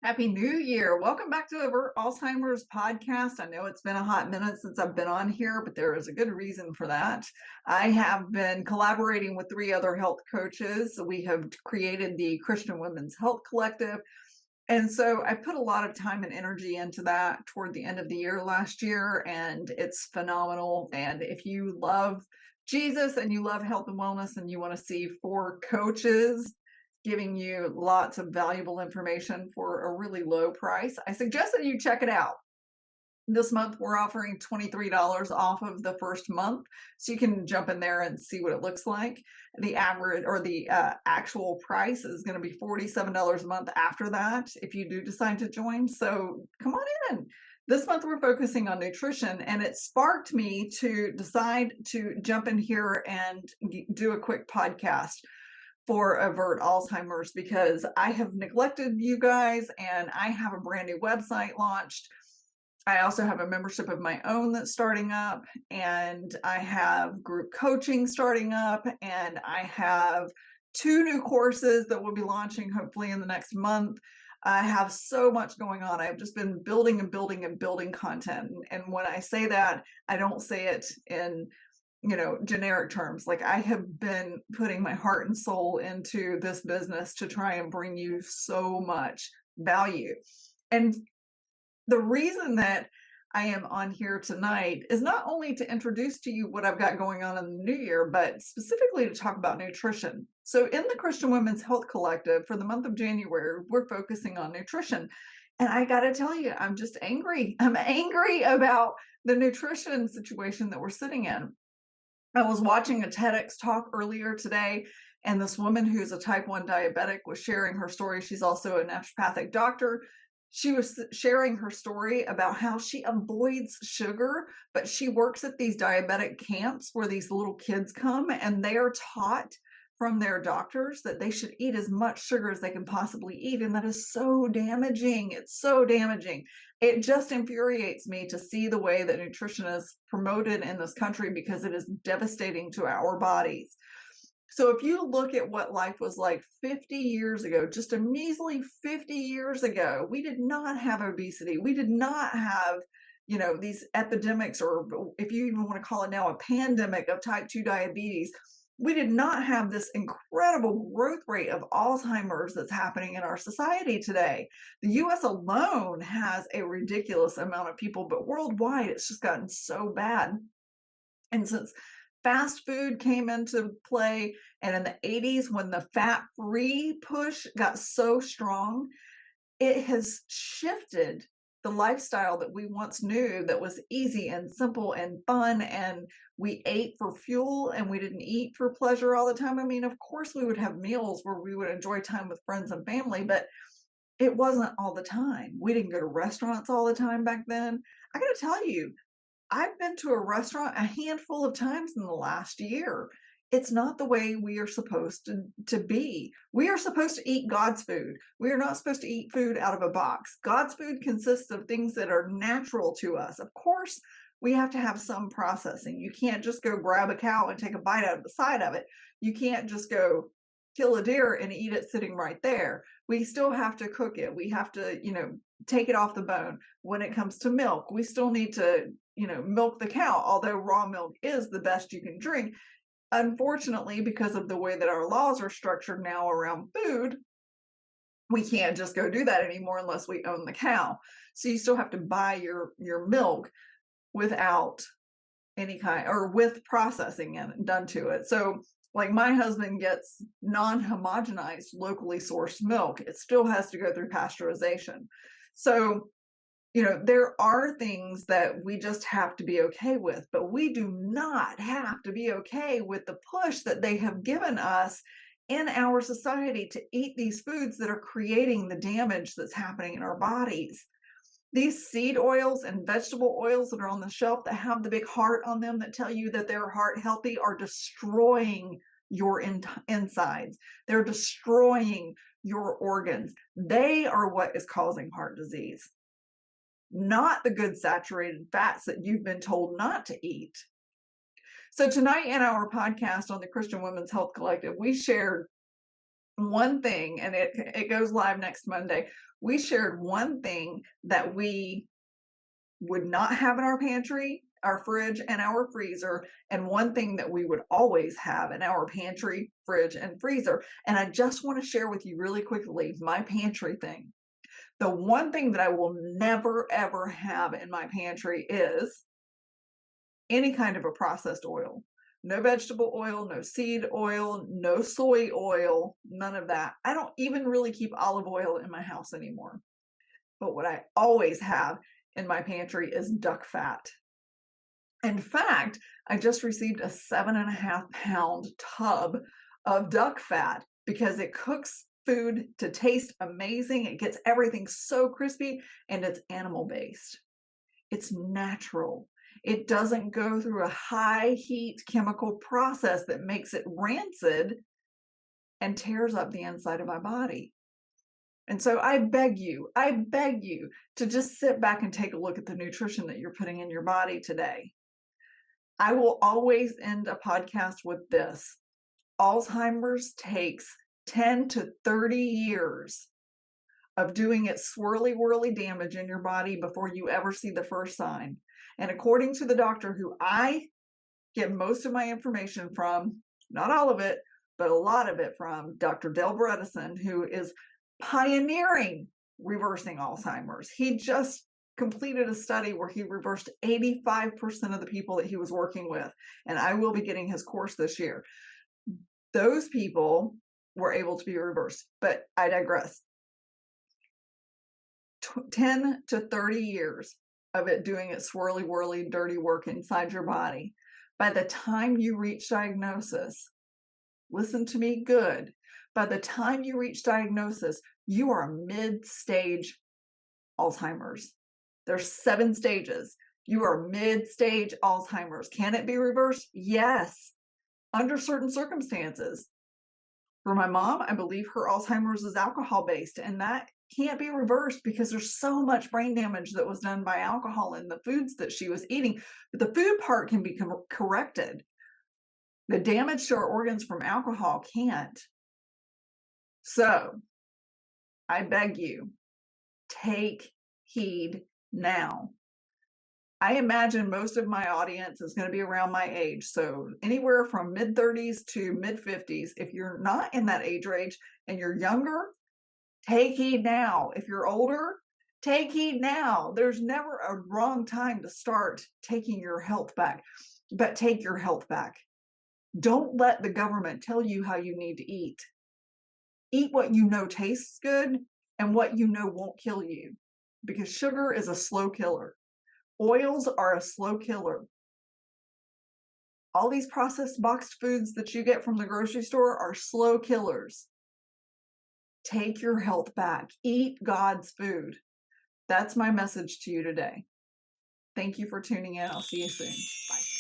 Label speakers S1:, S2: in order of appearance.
S1: Happy New Year. Welcome back to the Alzheimer's podcast. I know it's been a hot minute since I've been on here, but there is a good reason for that. I have been collaborating with three other health coaches. We have created the Christian Women's Health Collective. And so I put a lot of time and energy into that toward the end of the year last year, and it's phenomenal. And if you love Jesus and you love health and wellness and you want to see four coaches giving you lots of valuable information for a really low price, I suggest that you check it out. This month, we're offering $23 off of the first month, so you can jump in there and see what it looks like. The average or the actual price is going to be $47 a month after that if you do decide to join. So come on in. This month, we're focusing on nutrition, and it sparked me to decide to jump in here and do a quick podcast for Avert Alzheimer's, because I have neglected you guys and I have a brand new website launched. I also have a membership of my own that's starting up, and I have group coaching starting up, and I have two new courses that will be launching hopefully in the next month. I have so much going on. I've just been building and building and building content. And when I say that, I don't say it in generic terms. Like, I have been putting my heart and soul into this business to try and bring you so much value. And the reason that I am on here tonight is not only to introduce to you what I've got going on in the new year, but specifically to talk about nutrition. So in the Christian Women's Health Collective for the month of January, we're focusing on nutrition. And I got to tell you, I'm just angry. I'm angry about the nutrition situation that we're sitting in. I was watching a TEDx talk earlier today, and this woman who's a type 1 diabetic was sharing her story. She's also a naturopathic doctor. She was sharing her story about how she avoids sugar, but she works at these diabetic camps where these little kids come, and they are taught from their doctors that they should eat as much sugar as they can possibly eat. And that is so damaging. It's so damaging. It just infuriates me to see the way that nutrition is promoted in this country, because it is devastating to our bodies. So if you look at what life was like 50 years ago, just a measly 50 years ago, we did not have obesity. We did not have, these epidemics, or if you even want to call it now a pandemic of type 2 diabetes. We did not have this incredible growth rate of Alzheimer's that's happening in our society today. The US alone has a ridiculous amount of people, but worldwide, it's just gotten so bad. And since fast food came into play, and in the 80s, when the fat-free push got so strong, it has shifted the lifestyle that we once knew that was easy and simple and fun, and we ate for fuel and we didn't eat for pleasure all the time. I mean, of course we would have meals where we would enjoy time with friends and family, but it wasn't all the time. We didn't go to restaurants all the time back then. I got to tell you, I've been to a restaurant a handful of times in the last year. It's not the way we are supposed to be. We are supposed to eat God's food. We are not supposed to eat food out of a box. God's food consists of things that are natural to us. Of course, we have to have some processing. You can't just go grab a cow and take a bite out of the side of it. You can't just go kill a deer and eat it sitting right there. We still have to cook it. We have to, take it off the bone. When it comes to milk, we still need to, milk the cow, although raw milk is the best you can drink. Unfortunately, because of the way that our laws are structured now around food, we can't just go do that anymore unless we own the cow. So you still have to buy your milk without any kind, or with processing done to it. So like, my husband gets non-homogenized, locally sourced milk. It still has to go through pasteurization. So there are things that we just have to be okay with, but we do not have to be okay with the push that they have given us in our society to eat these foods that are creating the damage that's happening in our bodies. These seed oils and vegetable oils that are on the shelf that have the big heart on them that tell you that they're heart healthy are destroying your insides. They're destroying your organs. They are what is causing heart disease, not the good saturated fats that you've been told not to eat. So tonight in our podcast on the Christian Women's Health Collective, we shared one thing, and it goes live next Monday. we shared one thing that we would not have in our pantry, our fridge, and our freezer, and one thing that we would always have in our pantry, fridge, and freezer. And I just want to share with you really quickly my pantry thing. The one thing that I will never, ever have in my pantry is any kind of a processed oil. No vegetable oil, no seed oil, no soy oil, none of that. I don't even really keep olive oil in my house anymore. But what I always have in my pantry is duck fat. In fact, I just received a 7.5 pound tub of duck fat because it cooks food to taste amazing. It gets everything so crispy, and it's animal based. It's natural. It doesn't go through a high heat chemical process that makes it rancid and tears up the inside of my body. And so I beg you to just sit back and take a look at the nutrition that you're putting in your body today. I will always end a podcast with this. Alzheimer's takes 10 to 30 years of doing its swirly whirly damage in your body before you ever see the first sign. And according to the doctor who I get most of my information from, not all of it, but a lot of it from, Dr. Del Bredesen, who is pioneering reversing Alzheimer's. He just completed a study where he reversed 85% of the people that he was working with. And I will be getting his course this year. Those people were able to be reversed, but I digress. 10 to 30 years of it doing its swirly whirly dirty work inside your body. By the time you reach diagnosis, listen to me good, by the time you reach diagnosis, you are mid-stage Alzheimer's. There's 7 stages. You are mid-stage Alzheimer's. Can it be reversed? Yes, under certain circumstances. For my mom, I believe her Alzheimer's is alcohol-based, and that can't be reversed because there's so much brain damage that was done by alcohol in the foods that she was eating. But the food part can be corrected. The damage to our organs from alcohol can't. So I beg you, take heed now. I imagine most of my audience is going to be around my age. So anywhere from mid-30s to mid-50s. If you're not in that age range and you're younger, take heed now. If you're older, take heed now. There's never a wrong time to start taking your health back, but take your health back. Don't let the government tell you how you need to eat. Eat what you know tastes good and what you know won't kill you, because sugar is a slow killer. Oils are a slow killer. All these processed boxed foods that you get from the grocery store are slow killers. Take your health back. Eat God's food. That's my message to you today. Thank you for tuning in. I'll see you soon. Bye.